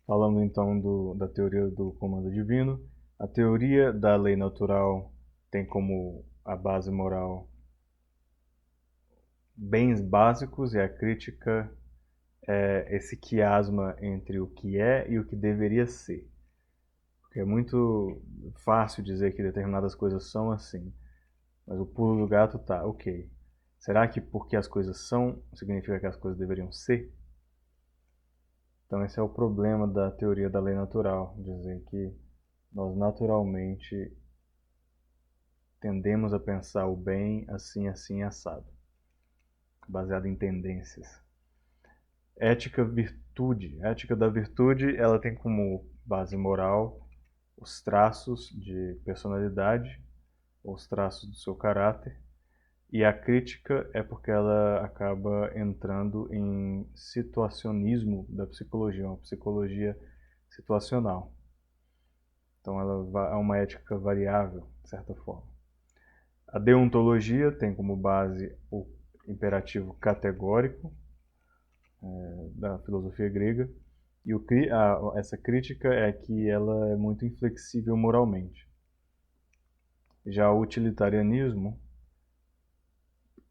Falando então da teoria do comando divino, a teoria da lei natural tem como a base moral bens básicos e a crítica é esse quiasma entre o que é e o que deveria ser. Porque é muito fácil dizer que determinadas coisas são assim, mas o pulo do gato tá, ok. Será que porque as coisas são, significa que as coisas deveriam ser? Então esse é o problema da teoria da lei natural, dizer que nós naturalmente tendemos a pensar o bem assim, assim, assado, baseado em tendências. Ética, virtude. A ética da virtude, ela tem como base moral os traços de personalidade, os traços do seu caráter, e a crítica é porque ela acaba entrando em situacionismo da psicologia, uma psicologia situacional. Então ela é uma ética variável, de certa forma. A deontologia tem como base o imperativo categórico da filosofia grega, e essa crítica é que ela é muito inflexível moralmente. Já o utilitarianismo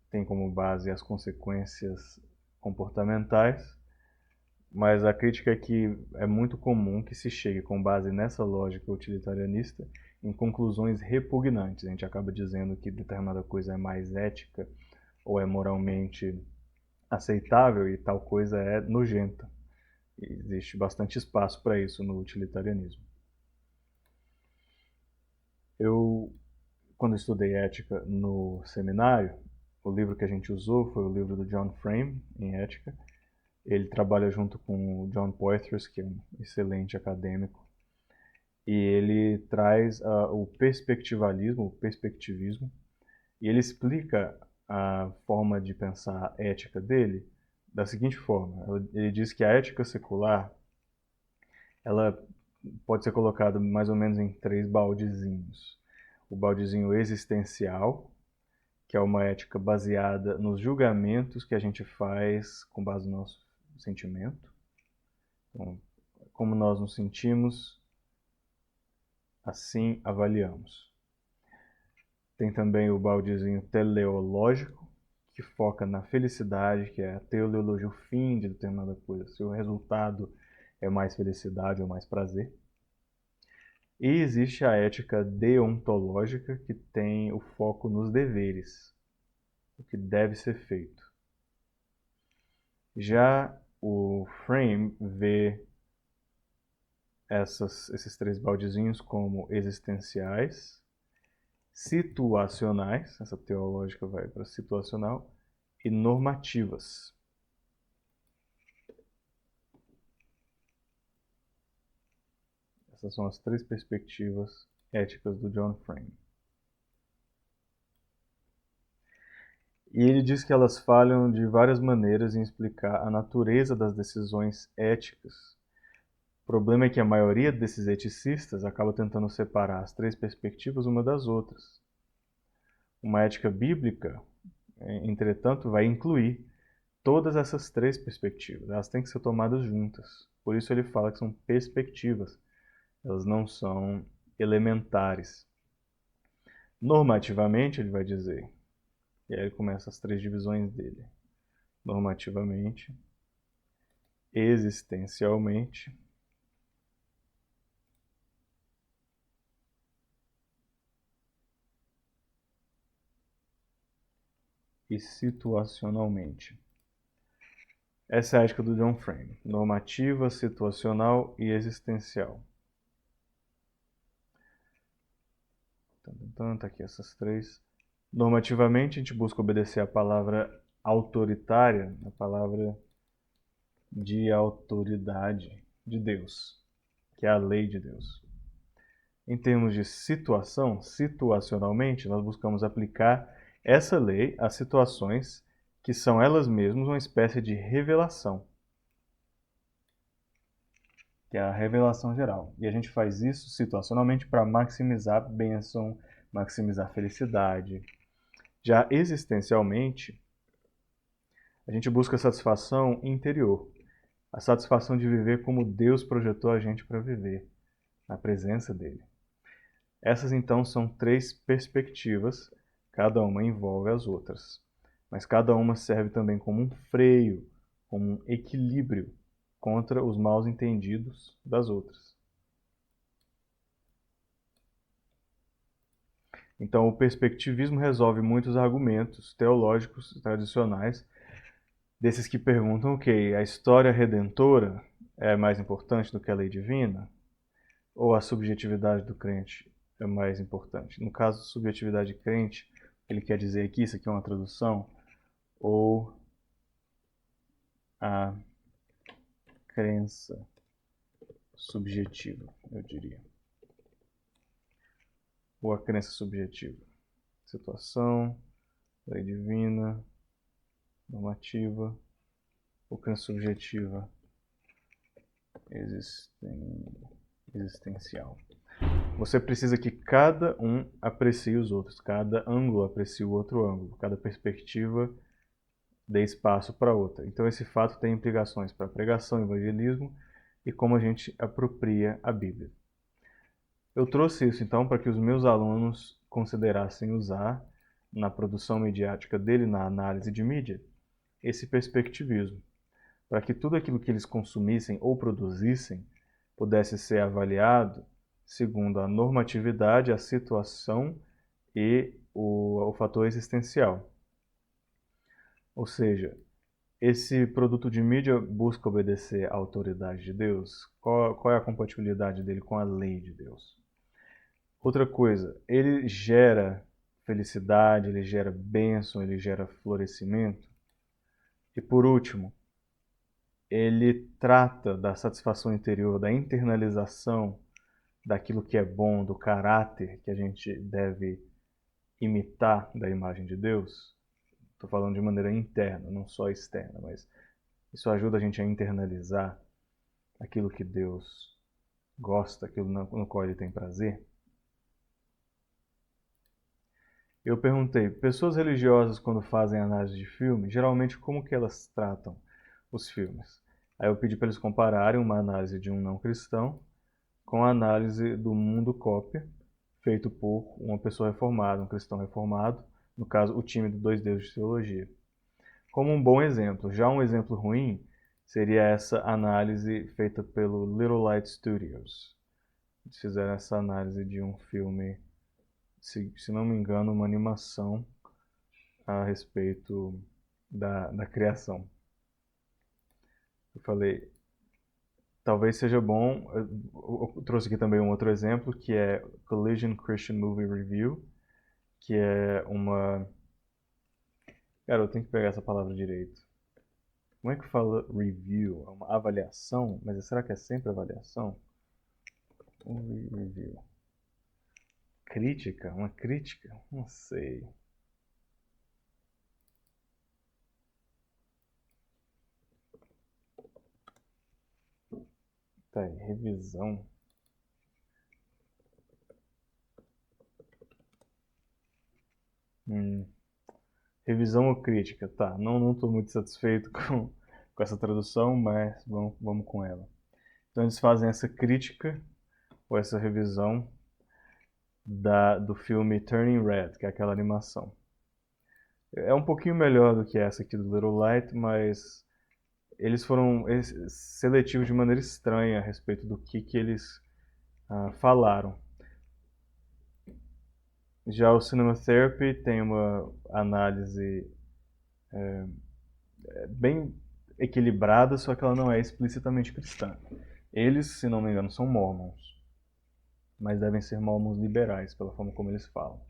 tem como base as consequências comportamentais, mas a crítica é que é muito comum que se chegue com base nessa lógica utilitarianista em conclusões repugnantes. A gente acaba dizendo que determinada coisa é mais ética ou é moralmente aceitável e tal coisa é nojenta. E existe bastante espaço para isso no utilitarianismo. Eu, quando estudei ética no seminário, o livro que a gente usou foi o livro do John Frame, em ética. Ele trabalha junto com o John Poitras, que é um excelente acadêmico, e ele traz o perspectivalismo, o perspectivismo, e ele explica a forma de pensar a ética dele da seguinte forma. Ele diz que a ética secular ela pode ser colocada mais ou menos em três baldezinhos. O baldezinho existencial, que é uma ética baseada nos julgamentos que a gente faz com base no nosso sentimento. Então, como nós nos sentimos, assim avaliamos. Tem também o baldezinho teleológico, que foca na felicidade, que é a teleologia, o fim de determinada coisa. Se o resultado é mais felicidade ou mais prazer. E existe a ética deontológica, que tem o foco nos deveres, o que deve ser feito. Já o Frame vê esses três baldezinhos como existenciais, situacionais, essa teológica vai para situacional, e normativas. Essas são as três perspectivas éticas do John Frame. E ele diz que elas falham de várias maneiras em explicar a natureza das decisões éticas. O problema é que a maioria desses eticistas acaba tentando separar as três perspectivas uma das outras. Uma ética bíblica, entretanto, vai incluir todas essas três perspectivas. Elas têm que ser tomadas juntas. Por isso ele fala que são perspectivas. Elas não são elementares. Normativamente, ele vai dizer, e aí ele começa as três divisões dele. Normativamente, existencialmente e situacionalmente. Essa é a ética do John Frame. Normativa, situacional e existencial. Tá aqui essas três. Normativamente, a gente busca obedecer a palavra autoritária, a palavra de autoridade de Deus, que é a lei de Deus. Em termos de situação, situacionalmente, nós buscamos aplicar essa lei às situações que são elas mesmas uma espécie de revelação, que é a revelação geral. E a gente faz isso situacionalmente para maximizar bênção, maximizar felicidade. Já existencialmente, a gente busca satisfação interior. a satisfação de viver como Deus projetou a gente para viver, na presença dele. Essas então são 3 perspectivas, cada uma envolve as outras, mas cada uma serve também como um freio, como um equilíbrio contra os maus entendidos das outras. Então, o perspectivismo resolve muitos argumentos teológicos tradicionais, desses que perguntam, ok, a história redentora é mais importante do que a lei divina? Ou a subjetividade do crente é mais importante? No caso, subjetividade crente, ele quer dizer aqui, isso aqui é uma tradução, ou a crença subjetiva, eu diria. Ou a crença subjetiva. Situação, lei divina, normativa, ou crença subjetiva existencial. Você precisa que cada um aprecie os outros, cada ângulo aprecie o outro ângulo, cada perspectiva dê espaço para outra. Então esse fato tem implicações para pregação, evangelismo e como a gente apropria a Bíblia. Eu trouxe isso então para que os meus alunos considerassem usar na produção midiática dele, na análise de mídia, esse perspectivismo, para que tudo aquilo que eles consumissem ou produzissem pudesse ser avaliado segundo a normatividade, a situação e o fator existencial. Ou seja, esse produto de mídia busca obedecer à autoridade de Deus? Qual é a compatibilidade dele com a lei de Deus? Outra coisa, ele gera felicidade, ele gera bênção, ele gera florescimento? E por último, ele trata da satisfação interior, da internalização daquilo que é bom, do caráter que a gente deve imitar da imagem de Deus? Estou falando de maneira interna, não só externa, mas isso ajuda a gente a internalizar aquilo que Deus gosta, aquilo no qual Ele tem prazer. Eu perguntei, pessoas religiosas quando fazem análise de filme, geralmente como que elas tratam os filmes? Aí eu pedi para eles compararem uma análise de um não cristão com a análise do Mundo Cópia, feito por uma pessoa reformada, um cristão reformado, no caso, o time do Dois Deuses de Teologia. Como um bom exemplo. Já um exemplo ruim seria essa análise feita pelo Little Light Studios. Eles fizeram essa análise de um filme, se não me engano, uma animação a respeito da criação. Eu falei, talvez seja bom. Eu trouxe aqui também um outro exemplo, que é Collision Christian Movie Review, que é uma... Cara, eu tenho que pegar essa palavra direito. Como é que fala review? É uma avaliação? Mas será que é sempre avaliação? Review. Crítica? Uma crítica? Não sei. Tá aí, revisão. Revisão ou crítica? Tá, não estou muito satisfeito com essa tradução, mas vamos com ela. Então eles fazem essa crítica, ou essa revisão, do filme Turning Red, que é aquela animação. É um pouquinho melhor do que essa aqui do Little Light, mas eles foram seletivos de maneira estranha a respeito do que eles falaram. Já o Cinema Therapy tem uma análise bem equilibrada, só que ela não é explicitamente cristã. Eles, se não me engano, são mormons, mas devem ser mormons liberais, pela forma como eles falam.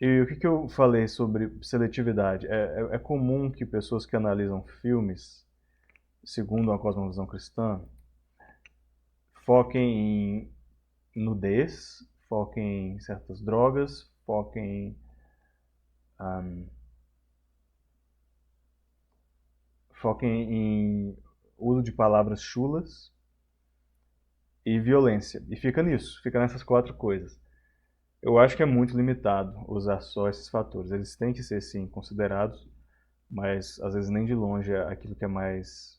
E o que eu falei sobre seletividade? É comum que pessoas que analisam filmes, segundo a cosmovisão cristã, foquem em nudez, foquem em certas drogas, foquem em uso de palavras chulas e violência. E fica nisso, fica nessas 4 coisas. Eu acho que é muito limitado usar só esses fatores. Eles têm que ser, sim, considerados, mas às vezes nem de longe é aquilo que é mais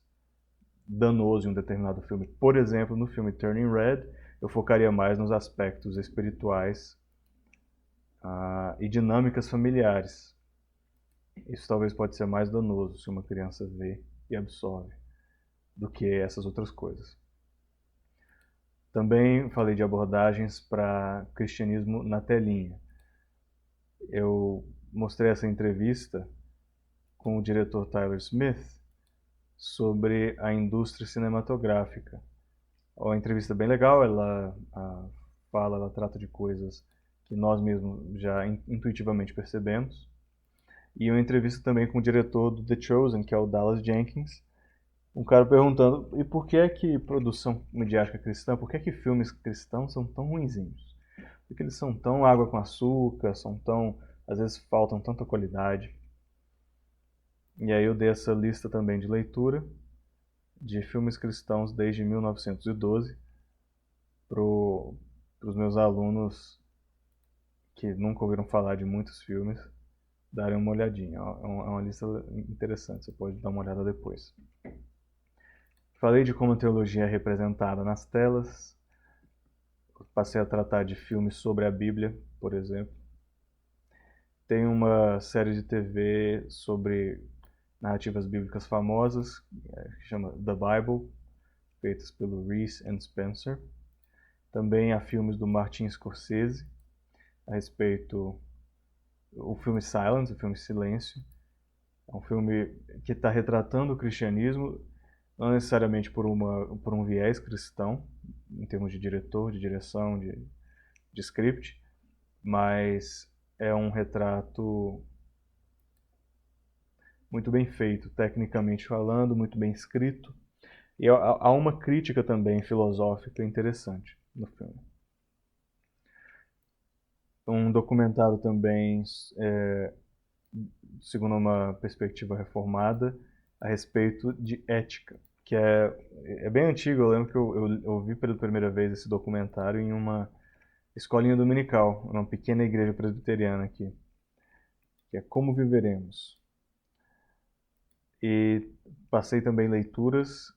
danoso em um determinado filme. Por exemplo, no filme Turning Red, eu focaria mais nos aspectos espirituais e dinâmicas familiares. Isso talvez pode ser mais danoso se uma criança vê e absorve do que essas outras coisas. Também falei de abordagens para cristianismo na telinha. Eu mostrei essa entrevista com o diretor Tyler Smith sobre a indústria cinematográfica. É uma entrevista bem legal, ela ela trata de coisas que nós mesmos já intuitivamente percebemos. E uma entrevista também com o diretor do The Chosen, que é o Dallas Jenkins, um cara perguntando, e por que é que produção midiática cristã, por que é que filmes cristãos são tão ruinzinhos? Por que eles são tão água com açúcar, às vezes faltam tanta qualidade? E aí eu dei essa lista também de leitura de filmes cristãos desde 1912 para os meus alunos que nunca ouviram falar de muitos filmes darem uma olhadinha. É uma lista interessante, você pode dar uma olhada depois. Falei de como a teologia é representada nas telas. Passei a tratar de filmes sobre a Bíblia, por exemplo. Tem uma série de TV sobre narrativas bíblicas famosas, que chama The Bible, feitas pelo Reese and Spencer. Também há filmes do Martin Scorsese a respeito o filme Silence, o filme Silêncio. É um filme que está retratando o cristianismo, não necessariamente por um viés cristão, em termos de diretor, de direção, de script, mas é um retrato muito bem feito, tecnicamente falando, muito bem escrito. E há uma crítica também filosófica interessante no filme. Um documentário também, segundo uma perspectiva reformada, a respeito de ética, que é bem antigo. Eu lembro que eu vi pela primeira vez esse documentário em uma escolinha dominical, uma pequena igreja presbiteriana aqui, que é Como Viveremos. E passei também leituras,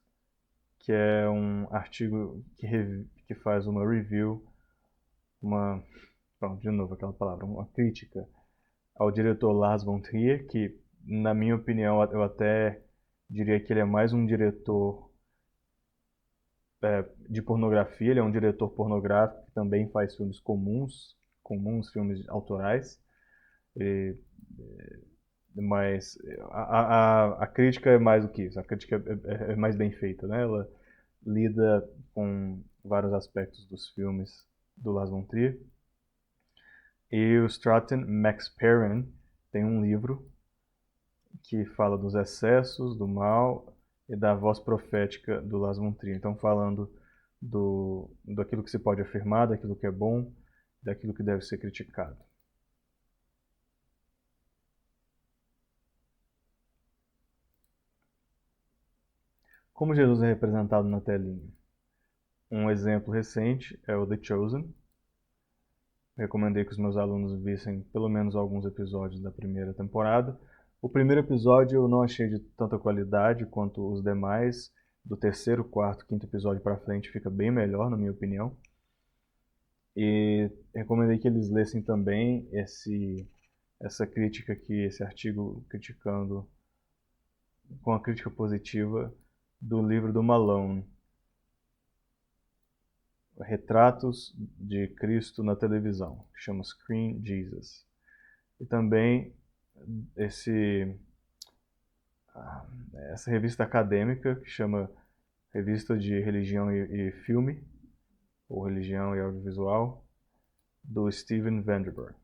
que é um artigo que faz uma review, pronto, de novo aquela palavra, uma crítica ao diretor Lars von Trier, que, na minha opinião, eu até diria que ele é mais um diretor de pornografia, ele é um diretor pornográfico que também faz filmes comuns, filmes autorais, e, mas a crítica é mais do que isso, a crítica é mais bem feita, né? Ela lida com vários aspectos dos filmes do Lars von Trier. E o Stratton McSparran tem um livro que fala dos excessos, do mal e da voz profética do Lars von Trier. Então, falando daquilo que se pode afirmar, daquilo que é bom, daquilo que deve ser criticado. Como Jesus é representado na telinha? Um exemplo recente é o The Chosen. Recomendei que os meus alunos vissem pelo menos alguns episódios da primeira temporada. O primeiro episódio eu não achei de tanta qualidade quanto os demais. Do terceiro, quarto, quinto episódio para frente fica bem melhor, na minha opinião. E recomendei que eles lessem também essa crítica aqui, esse artigo criticando com a crítica positiva do livro do Malone, Retratos de Cristo na Televisão, que chama Screen Jesus. E também essa revista acadêmica que chama Revista de Religião e Filme, ou Religião e Audiovisual, do Steven Vanderberg.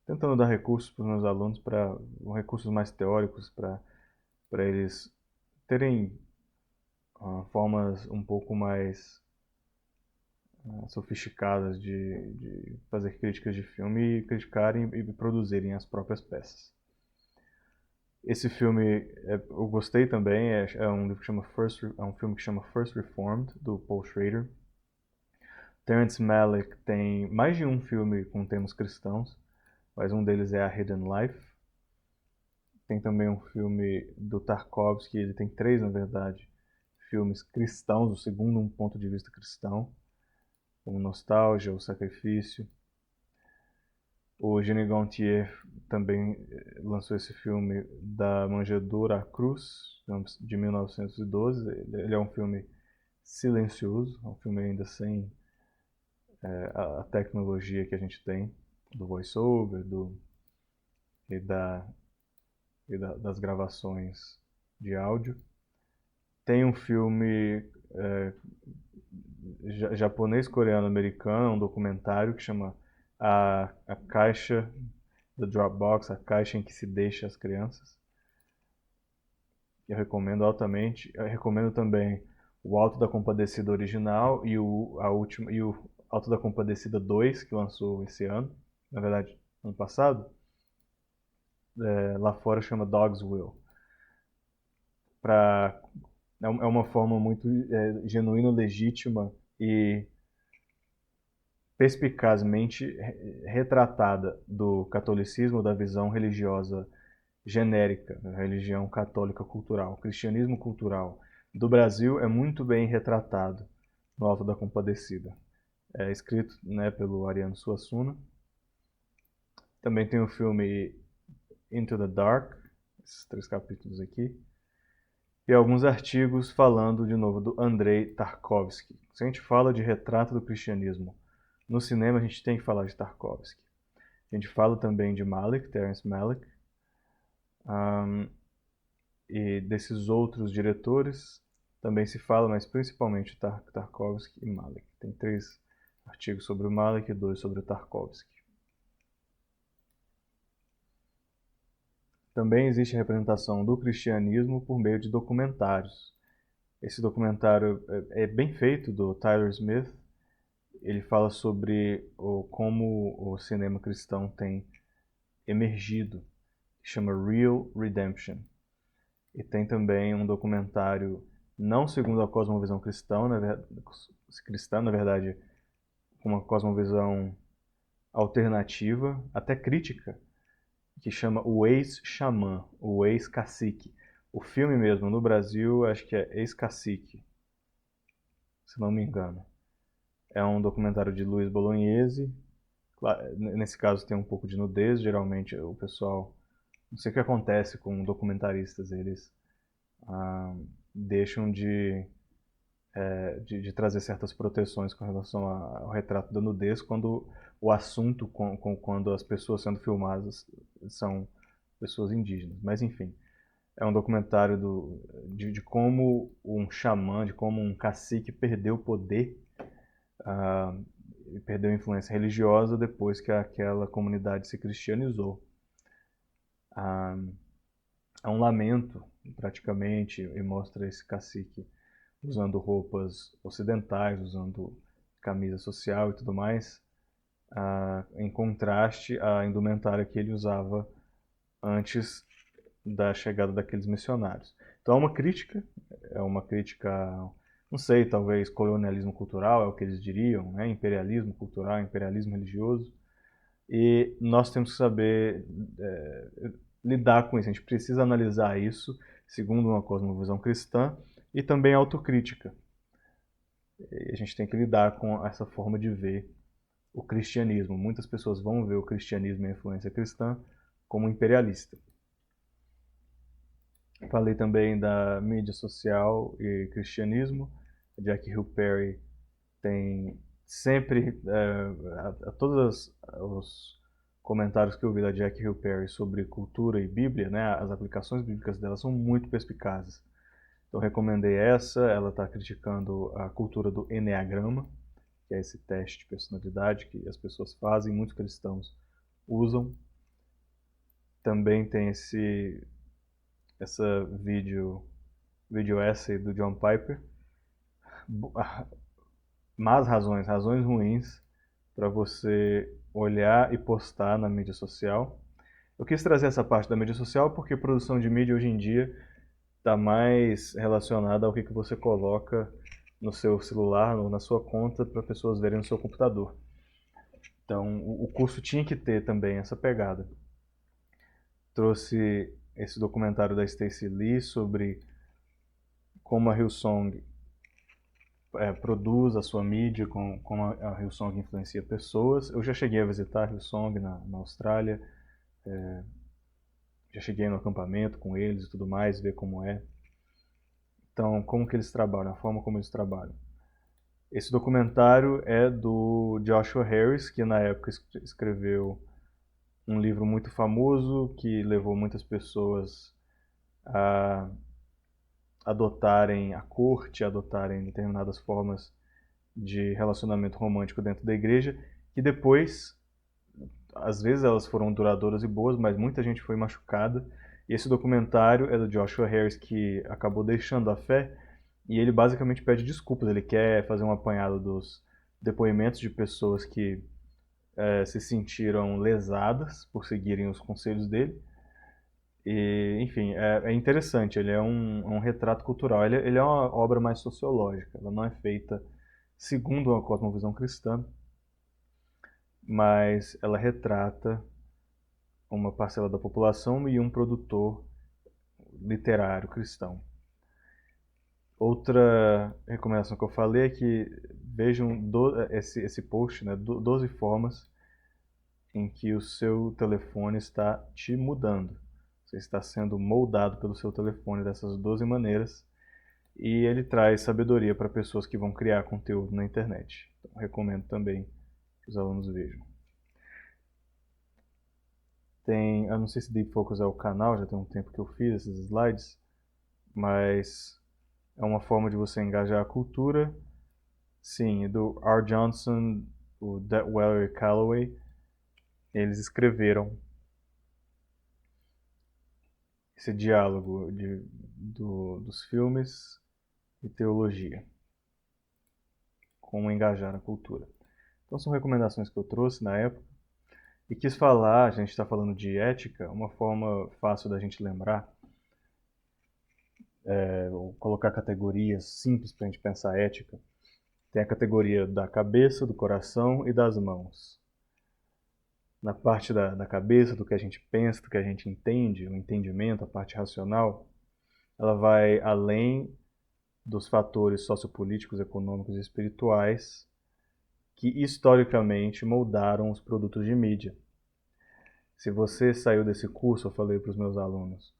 Tentando dar recursos para os meus alunos, recursos mais teóricos, para eles terem formas um pouco mais sofisticadas de fazer críticas de filme e criticarem e produzirem as próprias peças. Esse filme eu gostei também, é um livro que chama filme que chama First Reformed, do Paul Schrader. Terrence Malick tem mais de um filme com temas cristãos. mas um deles é A Hidden Life. Tem também um filme do Tarkovsky, ele tem 3, na verdade, filmes cristãos, o segundo um ponto de vista cristão, como Nostalgia, O Sacrifício. O Gene Gontier também lançou esse filme da Manjedoura à Cruz, de 1912. Ele é um filme silencioso, é um filme ainda sem a tecnologia que a gente tem, do voice-over das gravações de áudio. Tem um filme japonês-coreano-americano, um documentário que chama a Caixa do Dropbox, a caixa em que se deixa as crianças. Eu recomendo altamente. Eu recomendo também o Alto da Compadecida original e o Alto da Compadecida 2, que lançou esse ano, na verdade, ano passado. Lá fora chama Dog's Will. É uma forma muito genuína, legítima e perspicazmente retratada do catolicismo, da visão religiosa genérica, a religião católica cultural. O cristianismo cultural do Brasil é muito bem retratado no Alto da Compadecida. É escrito, né, pelo Ariano Suassuna. Também tem o filme Into the Dark, esses 3 capítulos aqui. E alguns artigos falando, de novo, do Andrei Tarkovsky. Se a gente fala de retrato do cristianismo no cinema, a gente tem que falar de Tarkovsky. A gente fala também de Malick, Terrence Malick, e desses outros diretores também se fala, mas principalmente Tarkovsky e Malick. Tem 3 artigos sobre o Malick e 2 sobre o Tarkovsky. Também existe a representação do cristianismo por meio de documentários. Esse documentário é bem feito, do Tyler Smith. Ele fala sobre como o cinema cristão tem emergido, que chama Real Redemption. E tem também um documentário, não segundo a cosmovisão cristã, na verdade, uma cosmovisão alternativa, até crítica, que chama O Ex-Xamã, O Ex-Cacique. O filme mesmo, no Brasil, acho que é Ex-Cacique, se não me engano. É um documentário de Luiz Bolognese. Nesse caso tem um pouco de nudez, geralmente o pessoal... Não sei o que acontece com documentaristas, eles deixam de trazer certas proteções com relação ao retrato da nudez quando o assunto, quando as pessoas sendo filmadas são pessoas indígenas. Mas enfim, é um documentário de como um xamã, de como um cacique perdeu o poder e perdeu a influência religiosa depois que aquela comunidade se cristianizou. É um lamento, praticamente, e mostra esse cacique usando roupas ocidentais, usando camisa social e tudo mais, em contraste à indumentária que ele usava antes da chegada daqueles missionários. Então é uma crítica, não sei, talvez colonialismo cultural é o que eles diriam, né? Imperialismo cultural, imperialismo religioso, e nós temos que saber lidar com isso. A gente precisa analisar isso segundo uma cosmovisão cristã e também autocrítica. E a gente tem que lidar com essa forma de ver o cristianismo. Muitas pessoas vão ver o cristianismo e a influência cristã como imperialista. Falei também da mídia social e cristianismo. Jack Hill Perry tem sempre, a todos os comentários que eu vi da Jack Hill Perry sobre cultura e Bíblia, né, as aplicações bíblicas dela são muito perspicazes. Então recomendei essa. Ela está criticando a cultura do Enneagrama, que é esse teste de personalidade que as pessoas fazem, muitos cristãos usam. Também tem essa vídeo essay do John Piper. Más razões ruins para você olhar e postar na mídia social. Eu quis trazer essa parte da mídia social porque a produção de mídia hoje em dia está mais relacionada ao que você coloca no seu celular ou na sua conta para pessoas verem no seu computador. Então, o curso tinha que ter também essa pegada. Trouxe esse documentário da Stacey Lee sobre como a Hillsong produz a sua mídia, como a Hillsong influencia pessoas. Eu já cheguei a visitar a Hillsong na Austrália, já cheguei no acampamento com eles e tudo mais, ver como é. Então, como que eles trabalham, a forma como eles trabalham. Esse documentário é do Joshua Harris, que na época escreveu um livro muito famoso que levou muitas pessoas a adotarem a corte, adotarem determinadas formas de relacionamento romântico dentro da igreja, que depois, às vezes elas foram duradouras e boas, mas muita gente foi machucada. E esse documentário é do Joshua Harris, que acabou deixando a fé, e ele basicamente pede desculpas. Ele quer fazer um apanhado dos depoimentos de pessoas que se sentiram lesadas por seguirem os conselhos dele. E, enfim, é interessante. Ele é um retrato cultural. Ele é uma obra mais sociológica. Ela não é feita segundo a cosmovisão cristã, mas ela retrata uma parcela da população e um produtor literário cristão. Outra recomendação que eu falei é que vejam esse post, né, 12 formas em que o seu telefone está te mudando. Você está sendo moldado pelo seu telefone dessas 12 maneiras, e ele traz sabedoria para pessoas que vão criar conteúdo na internet. Então, recomendo também que os alunos vejam. Eu não sei se Deep Focus é o canal, já tem um tempo que eu fiz esses slides, mas é uma forma de você engajar a cultura. Sim, do R. Johnson, o Detweller e Calloway, eles escreveram esse diálogo dos filmes e teologia, como engajar a cultura. Então são recomendações que eu trouxe na época e quis falar, a gente está falando de ética, uma forma fácil da gente lembrar, ou colocar categorias simples para a gente pensar ética. Tem a categoria da cabeça, do coração e das mãos. Na parte da cabeça, do que a gente pensa, do que a gente entende, o entendimento, a parte racional, ela vai além dos fatores sociopolíticos, econômicos e espirituais que historicamente moldaram os produtos de mídia. Se você saiu desse curso, eu falei para os meus alunos,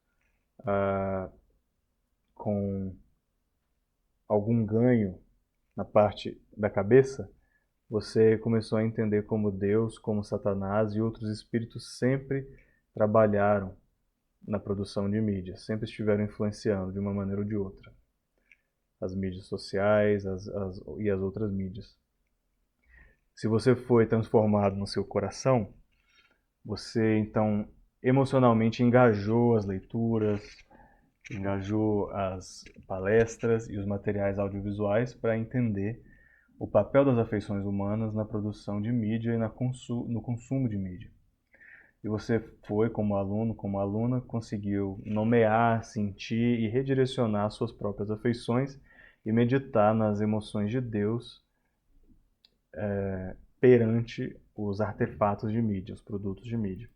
com algum ganho na parte da cabeça, você começou a entender como Deus, como Satanás e outros espíritos sempre trabalharam na produção de mídia, sempre estiveram influenciando de uma maneira ou de outra as mídias sociais e as outras mídias. Se você foi transformado no seu coração, você então emocionalmente engajou as leituras, engajou as palestras e os materiais audiovisuais para entender o papel das afeições humanas na produção de mídia e no consumo de mídia. E você foi, como aluno, como aluna, conseguiu nomear, sentir e redirecionar suas próprias afeições e meditar nas emoções de Deus perante os artefatos de mídia, os produtos de mídia.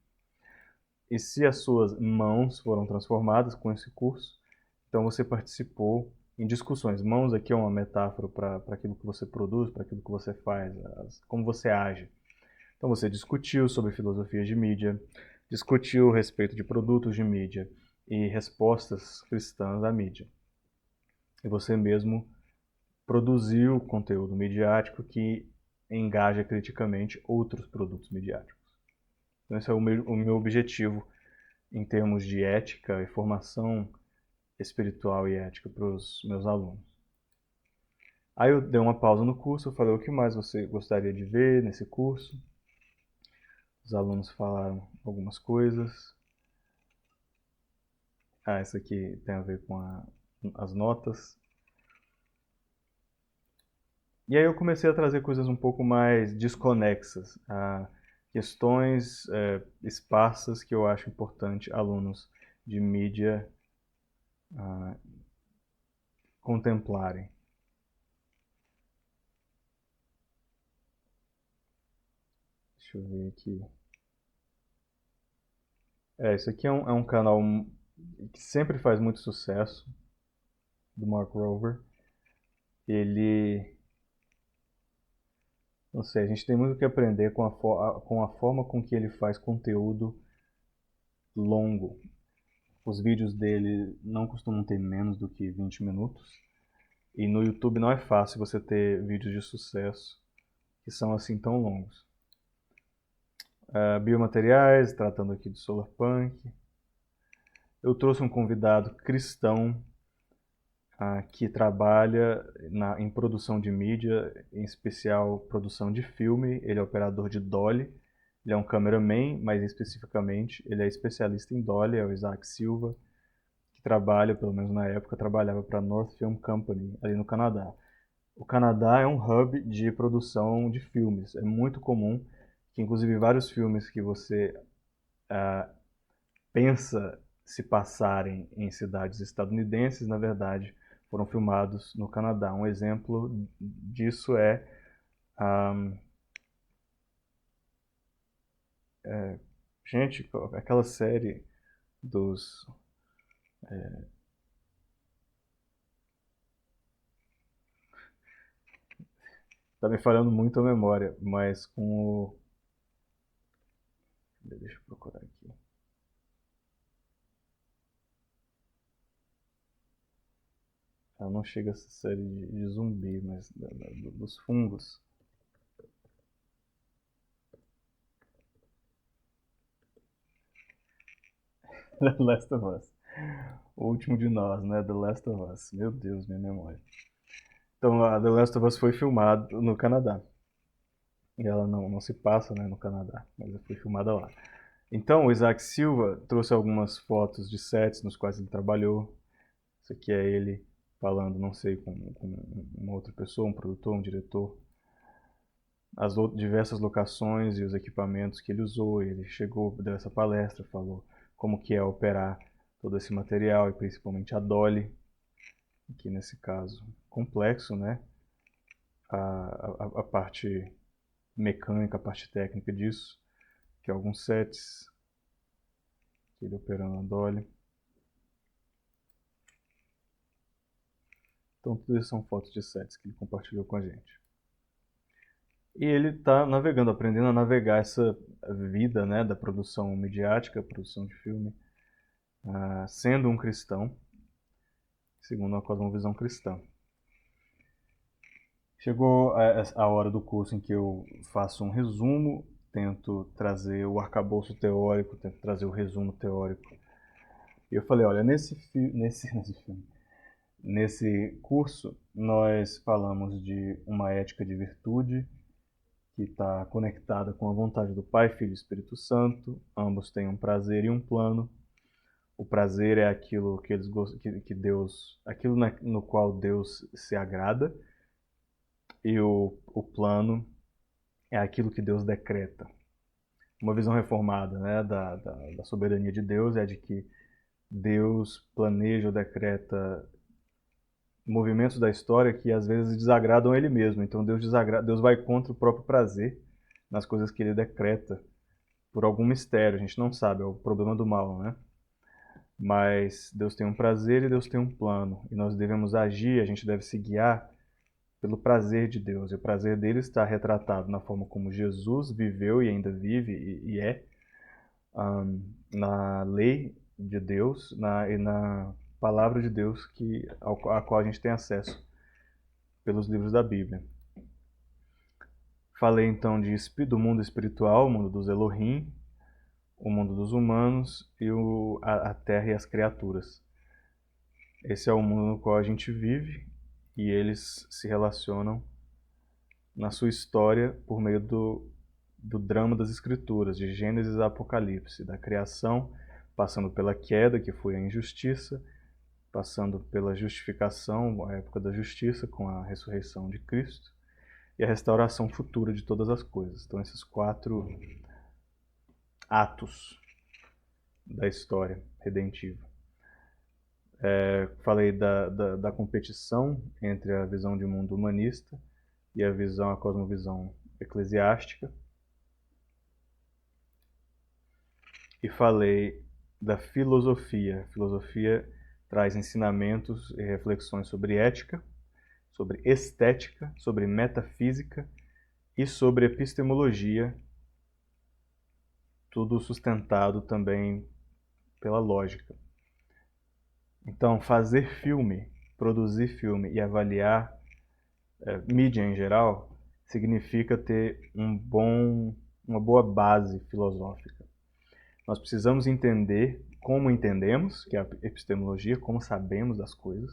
E se as suas mãos foram transformadas com esse curso, então você participou em discussões. Mãos aqui é uma metáfora para aquilo que você produz, para aquilo que você faz, como você age. Então você discutiu sobre filosofias de mídia, discutiu a respeito de produtos de mídia e respostas cristãs à mídia. E você mesmo produziu conteúdo midiático que engaja criticamente outros produtos midiáticos. Então esse é o meu objetivo em termos de ética e formação espiritual e ética para os meus alunos. Aí eu dei uma pausa no curso, eu falei o que mais você gostaria de ver nesse curso. Os alunos falaram algumas coisas. Essa aqui tem a ver com as notas. E aí eu comecei a trazer coisas um pouco mais desconexas, questões esparsas que eu acho importante alunos de mídia contemplarem. Deixa Deixa eu ver aqui. Isso aqui é um canal que sempre faz muito sucesso, do Mark Rover. Ele... Não sei, a gente tem muito o que aprender com a forma com que ele faz conteúdo longo. Os vídeos dele não costumam ter menos do que 20 minutos. E no YouTube não é fácil você ter vídeos de sucesso que são assim tão longos. Biomateriais, tratando aqui de solar punk. Eu trouxe um convidado cristão que trabalha em produção de mídia, em especial produção de filme. Ele é operador de Dolly. Ele é um cameraman, mas especificamente ele é especialista em Dolly, é o Isaac Silva, que trabalha, pelo menos na época, trabalhava para a North Film Company, ali no Canadá. O Canadá é um hub de produção de filmes. É muito comum que, inclusive, vários filmes que você pensa se passarem em cidades estadunidenses, na verdade, foram filmados no Canadá. Um exemplo disso gente, aquela série dos... Tá me falhando muito a memória, mas com o... Deixa eu procurar aqui. Ela não chega a essa série de zumbi, mas dos fungos. The Last of Us. O último de nós, né? The Last of Us. Meu Deus, minha memória. Então, a The Last of Us foi filmado no Canadá. E ela não se passa, né, no Canadá, mas foi filmada lá. Então, o Isaac Silva trouxe algumas fotos de sets nos quais ele trabalhou. Isso aqui é ele falando, não sei, com uma outra pessoa, um produtor, um diretor. As diversas locações e os equipamentos que ele usou. Ele chegou, deu essa palestra, falou como que é operar todo esse material e principalmente a Dolly, que nesse caso complexo, né? A parte mecânica, a parte técnica disso, que é alguns sets que ele operando a Dolly. Então tudo isso são fotos de sets que ele compartilhou com a gente. E ele está navegando, aprendendo a navegar essa vida, né, da produção midiática, produção de filme, sendo um cristão, segundo uma cosmovisão cristã. Chegou a hora do curso em que eu faço um resumo, tento trazer o arcabouço teórico, tento trazer o resumo teórico. E eu falei, olha, nesse curso nós falamos de uma ética de virtude que está conectada com a vontade do Pai, Filho e Espírito Santo. Ambos têm um prazer e um plano. O prazer é aquilo que eles que Deus, aquilo no qual Deus se agrada, e o plano é aquilo que Deus decreta. Uma visão reformada, né, da soberania de Deus é de que Deus planeja ou decreta movimentos da história que às vezes desagradam Ele mesmo. Então Deus vai contra o próprio prazer nas coisas que Ele decreta por algum mistério. A gente não sabe, é o problema do mal, né? Mas Deus tem um prazer e Deus tem um plano. E nós devemos agir, a gente deve se guiar pelo prazer de Deus. E o prazer dele está retratado na forma como Jesus viveu e ainda vive e é, na lei de Deus e na palavra de Deus a qual a gente tem acesso pelos livros da Bíblia. Falei então do mundo espiritual, o mundo dos Elohim, o mundo dos humanos e a terra e as criaturas. Esse é o mundo no qual a gente vive e eles se relacionam na sua história por meio do drama das escrituras, de Gênesis a Apocalipse, da criação, passando pela queda, que foi a injustiça, passando pela justificação, a época da justiça, com a ressurreição de Cristo, e a restauração futura de todas as coisas. Então, esses 4 atos da história redentiva. Falei da competição entre a visão de mundo humanista e a cosmovisão eclesiástica. e falei da filosofia. A filosofia traz ensinamentos e reflexões sobre ética, sobre estética, sobre metafísica e sobre epistemologia, tudo sustentado também pela lógica. Então, fazer filme, produzir filme e avaliar mídia em geral significa ter uma boa base filosófica. Nós precisamos entender como entendemos, que é a epistemologia, como sabemos das coisas.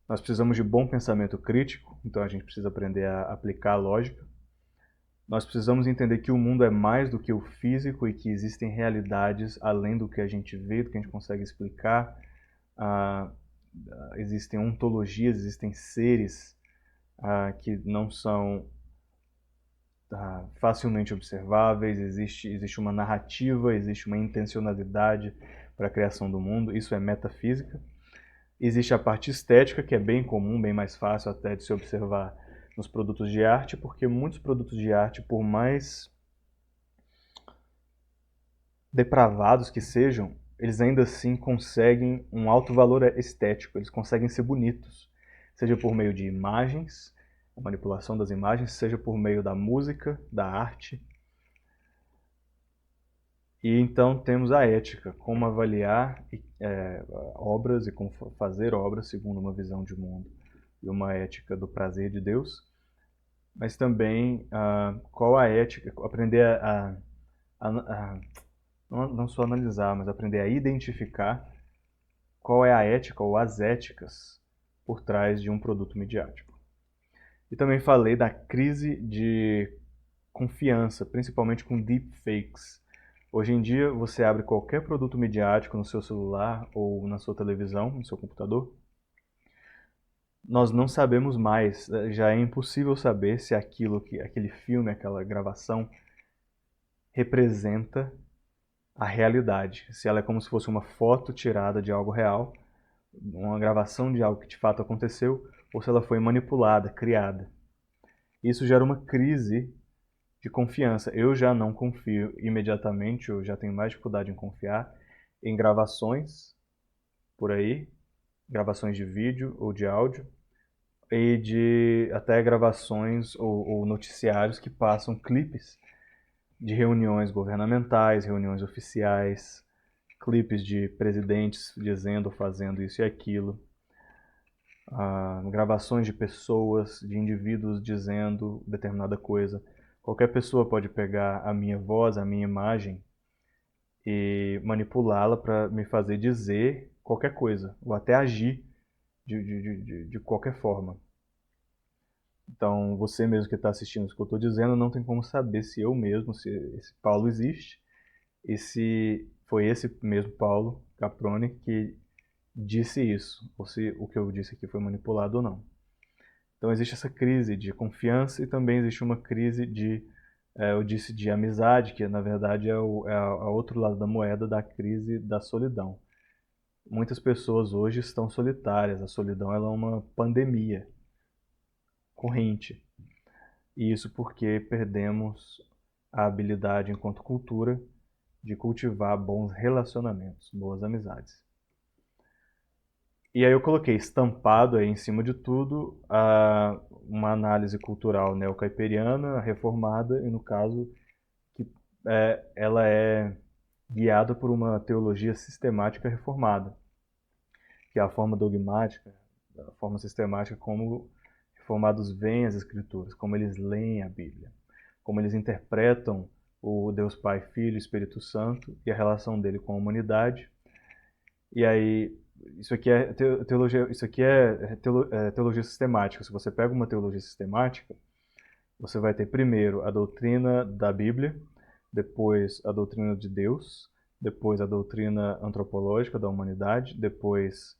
Nós precisamos de bom pensamento crítico, então a gente precisa aprender a aplicar a lógica. Nós precisamos entender que o mundo é mais do que o físico e que existem realidades além do que a gente vê, do que a gente consegue explicar. Existem ontologias, existem seres que não são facilmente observáveis, existe uma narrativa, existe uma intencionalidade para a criação do mundo, isso é metafísica. Existe a parte estética, que é bem comum, bem mais fácil até de se observar nos produtos de arte, porque muitos produtos de arte, por mais depravados que sejam, eles ainda assim conseguem um alto valor estético, eles conseguem ser bonitos, seja por meio de imagens, a manipulação das imagens, seja por meio da música, da arte. E então temos a ética, como avaliar obras e como fazer obras segundo uma visão de mundo e uma ética do prazer de Deus, mas também qual a ética, aprender não só analisar, mas aprender a identificar qual é a ética ou as éticas por trás de um produto midiático. E também falei da crise de confiança, principalmente com deepfakes. Hoje em dia, você abre qualquer produto midiático no seu celular ou na sua televisão, no seu computador, nós não sabemos mais, já é impossível saber se aquele filme, aquela gravação representa a realidade, se ela é como se fosse uma foto tirada de algo real, uma gravação de algo que de fato aconteceu, ou se ela foi manipulada, criada. Isso gera uma crise de confiança. Eu já não confio imediatamente, eu já tenho mais dificuldade em confiar em gravações por aí, gravações de vídeo ou de áudio, e de até gravações ou noticiários que passam clipes de reuniões governamentais, reuniões oficiais, clipes de presidentes dizendo, fazendo isso e aquilo, gravações de pessoas, de indivíduos dizendo determinada coisa. Qualquer pessoa pode pegar a minha voz, a minha imagem e manipulá-la para me fazer dizer qualquer coisa, ou até agir de qualquer forma. Então, você mesmo que está assistindo isso que eu estou dizendo, não tem como saber se eu mesmo, se esse Paulo existe, e se foi esse mesmo Paulo Caproni que disse isso, ou se o que eu disse aqui foi manipulado ou não. Então existe essa crise de confiança e também existe uma crise eu disse de amizade, que na verdade é o outro lado da moeda da crise da solidão. Muitas pessoas hoje estão solitárias, a solidão ela é uma pandemia corrente. E isso porque perdemos a habilidade enquanto cultura de cultivar bons relacionamentos, boas amizades. E aí eu coloquei estampado aí em cima de tudo uma análise cultural neocaiperiana, reformada, e no caso que ela é guiada por uma teologia sistemática reformada, que é a forma dogmática, a forma sistemática como reformados veem as escrituras, como eles leem a Bíblia, como eles interpretam o Deus Pai, Filho e Espírito Santo e a relação dele com a humanidade. E aí isso aqui é teologia sistemática. Se você pega uma teologia sistemática, você vai ter primeiro a doutrina da Bíblia, depois a doutrina de Deus, depois a doutrina antropológica da humanidade, depois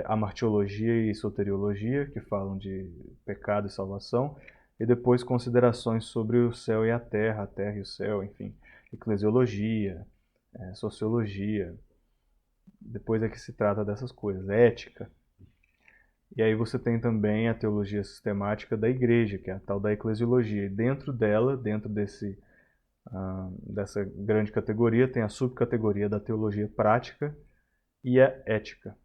a martiologia e soteriologia, que falam de pecado e salvação, e depois considerações sobre o céu e a terra e o céu, enfim, eclesiologia, sociologia. Depois é que se trata dessas coisas, ética. E aí você tem também a teologia sistemática da igreja, que é a tal da eclesiologia. E dentro dela, dentro Dessa grande categoria tem a subcategoria da teologia prática e a ética.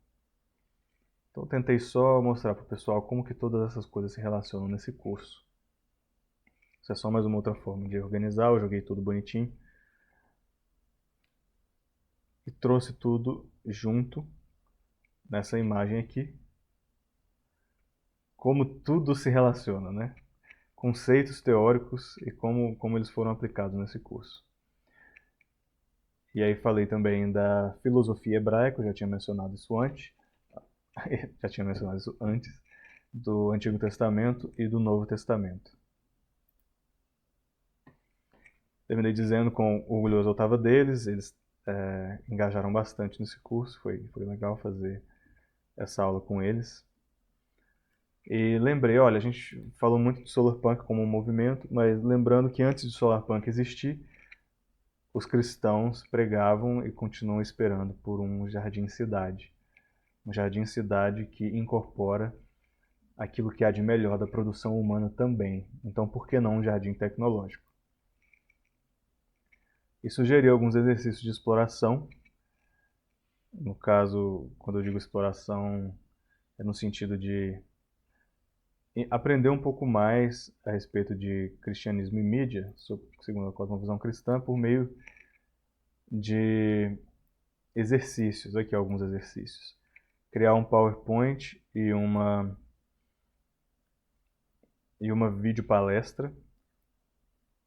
Então eu tentei só mostrar para o pessoal como que todas essas coisas se relacionam nesse curso. Isso é só mais uma outra forma de organizar, eu joguei tudo bonitinho. E trouxe tudo junto nessa imagem aqui. Como tudo se relaciona, né? Conceitos teóricos e como eles foram aplicados nesse curso. E aí falei também da filosofia hebraica, eu já tinha mencionado isso antes. Já tinha mencionado isso antes, do Antigo Testamento e do Novo Testamento. Terminei dizendo com orgulhoso eu estava deles, eles engajaram bastante nesse curso, foi legal fazer essa aula com eles. E lembrei, olha, a gente falou muito de Solarpunk como um movimento, mas lembrando que antes de Solarpunk existir, os cristãos pregavam e continuam esperando por um jardim-cidade. Um jardim-cidade que incorpora aquilo que há de melhor da produção humana também. Então, por que não um jardim tecnológico? E sugeri alguns exercícios de exploração. No caso, quando eu digo exploração, é no sentido de aprender um pouco mais a respeito de cristianismo e mídia, segundo a cosmovisão cristã, por meio de exercícios. Aqui alguns exercícios. Criar um PowerPoint e uma videopalestra.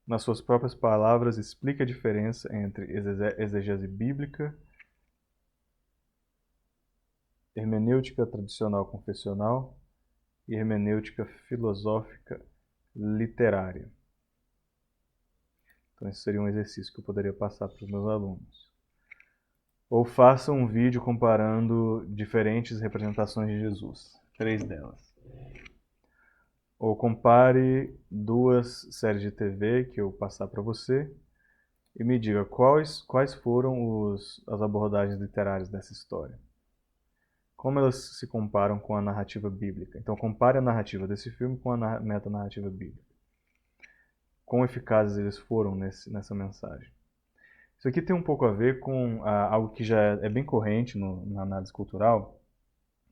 Nas suas próprias palavras, explique a diferença entre exegese bíblica, hermenêutica tradicional confessional e hermenêutica filosófica literária. Então esse seria um exercício que eu poderia passar para os meus alunos. Ou faça um vídeo comparando diferentes representações de Jesus, 3 delas. Ou compare 2 séries de TV que eu passar para você e me diga quais foram as abordagens literárias dessa história. Como elas se comparam com a narrativa bíblica. Então compare a narrativa desse filme com a metanarrativa bíblica. Quão eficazes eles foram nessa mensagem. Isso aqui tem um pouco a ver com algo que já é bem corrente na análise cultural,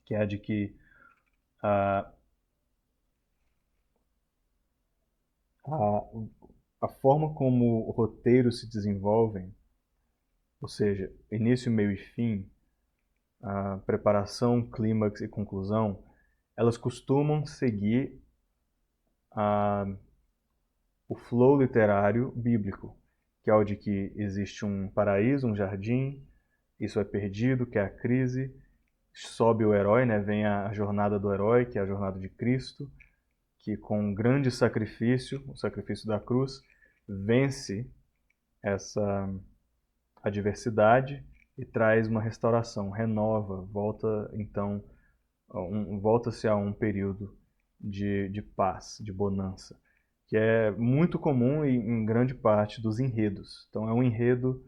que é a de que a forma como roteiros se desenvolvem, ou seja, início, meio e fim, a preparação, clímax e conclusão, elas costumam seguir o flow literário bíblico, que é o de que existe um paraíso, um jardim, isso é perdido, que é a crise, sobe o herói, né? Vem a jornada do herói, que é a jornada de Cristo, que com um grande sacrifício, o sacrifício da cruz, vence essa adversidade e traz uma restauração, renova, volta-se a um período de paz, de bonança, que é muito comum em grande parte dos enredos. Então é um enredo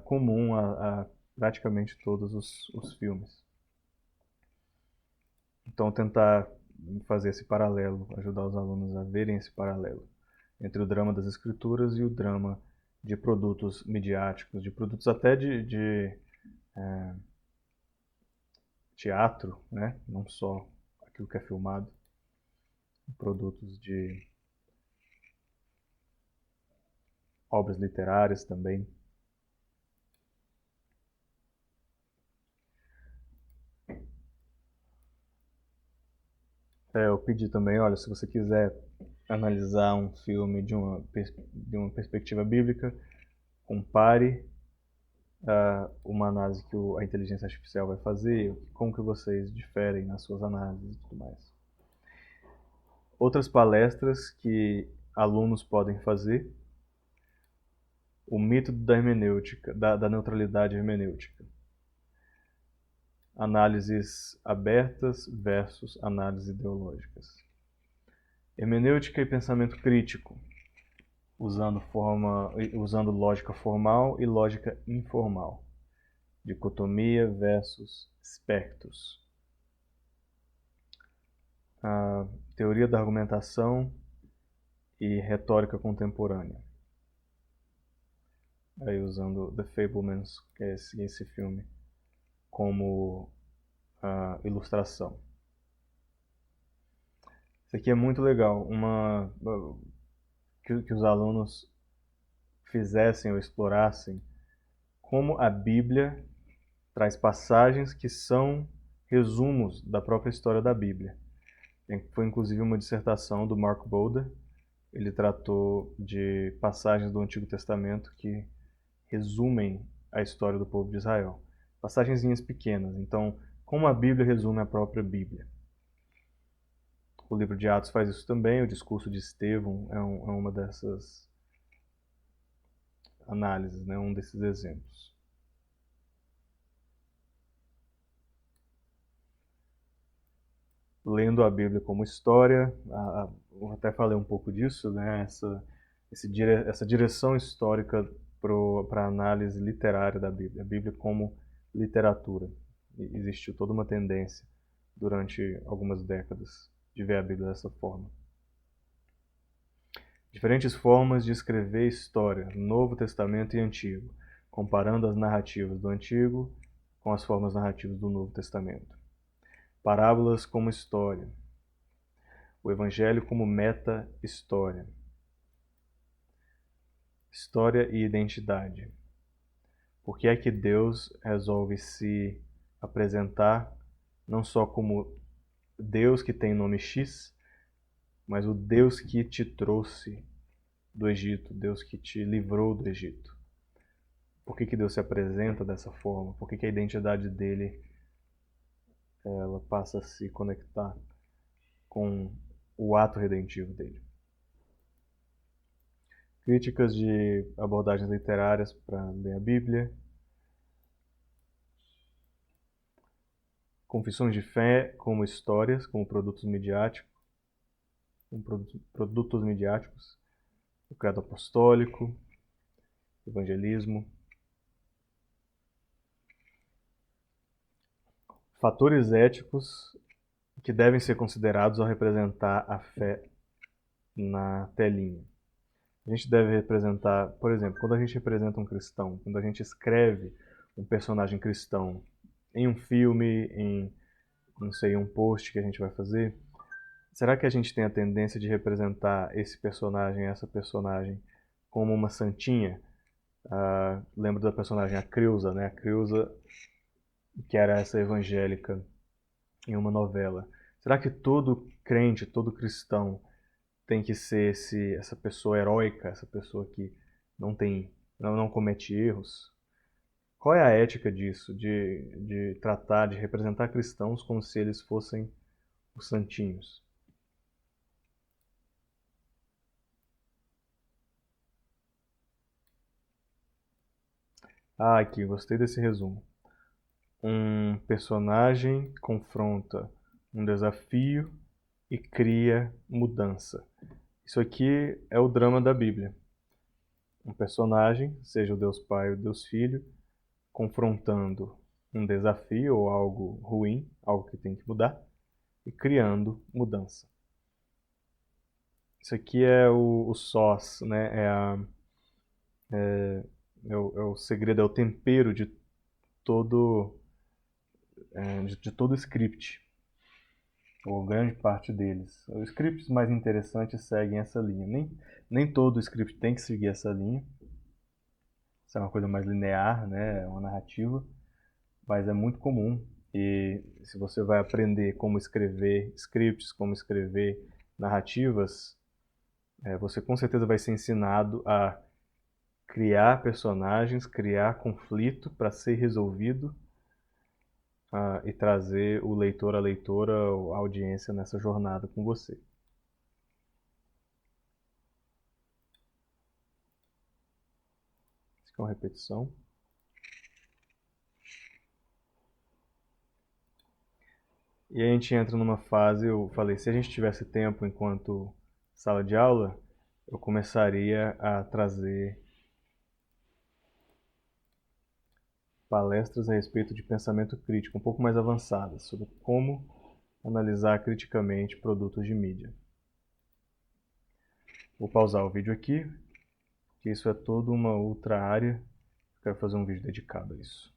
comum a praticamente todos os filmes. Então tentar fazer esse paralelo, ajudar os alunos a verem esse paralelo entre o drama das escrituras e o drama de produtos midiáticos, de produtos até de teatro, né? Não só aquilo que é filmado, produtos de obras literárias também. Eu pedi também, olha, se você quiser analisar um filme de uma perspectiva bíblica, compare uma análise que a inteligência artificial vai fazer, como que vocês diferem nas suas análises e tudo mais. Outras palestras que alunos podem fazer, o método da hermenêutica, da neutralidade hermenêutica. Análises abertas versus análises ideológicas. Hermenêutica e pensamento crítico, usando lógica formal e lógica informal. Dicotomia versus espectros. Teoria da argumentação e retórica contemporânea. aí usando The Fabelmans, que é esse filme, como ilustração. Isso aqui é muito legal, que os alunos fizessem ou explorassem como a Bíblia traz passagens que são resumos da própria história da Bíblia. Foi inclusive uma dissertação do Mark Boulder. Ele tratou de passagens do Antigo Testamento que resumem a história do povo de Israel. Passagenzinhas pequenas. Então, como a Bíblia resume a própria Bíblia. O livro de Atos faz isso também. O discurso de Estevão é uma dessas análises, né? Um desses exemplos. Lendo a Bíblia como história, eu até falei um pouco disso, né? Essa direção histórica para a análise literária da Bíblia, a Bíblia como literatura. Existiu toda uma tendência durante algumas décadas de ver a Bíblia dessa forma. Diferentes formas de escrever história, Novo Testamento e Antigo, comparando as narrativas do Antigo com as formas narrativas do Novo Testamento. Parábolas como história. O Evangelho como meta-história. História e identidade. Por que é que Deus resolve se apresentar não só como Deus que tem nome X, mas o Deus que te trouxe do Egito, Deus que te livrou do Egito? Por que Deus se apresenta dessa forma? Por que a identidade dele ela passa a se conectar com o ato redentivo dele? Críticas de abordagens literárias para ler a Bíblia. Confissões de fé como histórias, como produtos midiáticos. O credo apostólico, evangelismo. Fatores éticos que devem ser considerados ao representar a fé na telinha. A gente deve representar, por exemplo, quando a gente representa um cristão, quando a gente escreve um personagem cristão em um filme, em, não sei, um post que a gente vai fazer, será que a gente tem a tendência de representar esse personagem, essa personagem, como uma santinha? Lembro da personagem, a Creusa, né? A Creusa, que era essa evangélica em uma novela. Será que todo crente, todo cristão tem que ser essa pessoa heróica, essa pessoa que não comete erros? Qual é a ética disso, de tratar, de representar cristãos como se eles fossem os santinhos? Aqui, gostei desse resumo. Um personagem confronta um desafio e cria mudança. Isso aqui é o drama da Bíblia. Um personagem, seja o Deus Pai ou o Deus Filho, confrontando um desafio ou algo ruim, algo que tem que mudar, e criando mudança. Isso aqui é o sós, né? É o segredo, é o tempero de todo, de todo script, ou grande parte deles. Os scripts mais interessantes seguem essa linha. Nem todo script tem que seguir essa linha. Isso é uma coisa mais linear, né? É uma narrativa, mas é muito comum. E se você vai aprender como escrever scripts, como escrever narrativas, você com certeza vai ser ensinado a criar personagens, criar conflito para ser resolvido, e trazer o leitor, a leitora, a audiência nessa jornada com você. Isso aqui é uma repetição. E aí a gente entra numa fase, eu falei, se a gente tivesse tempo enquanto sala de aula, eu começaria a trazer palestras a respeito de pensamento crítico, um pouco mais avançadas, sobre como analisar criticamente produtos de mídia. Vou pausar o vídeo aqui, que isso é toda uma outra área Quero fazer um vídeo dedicado a isso.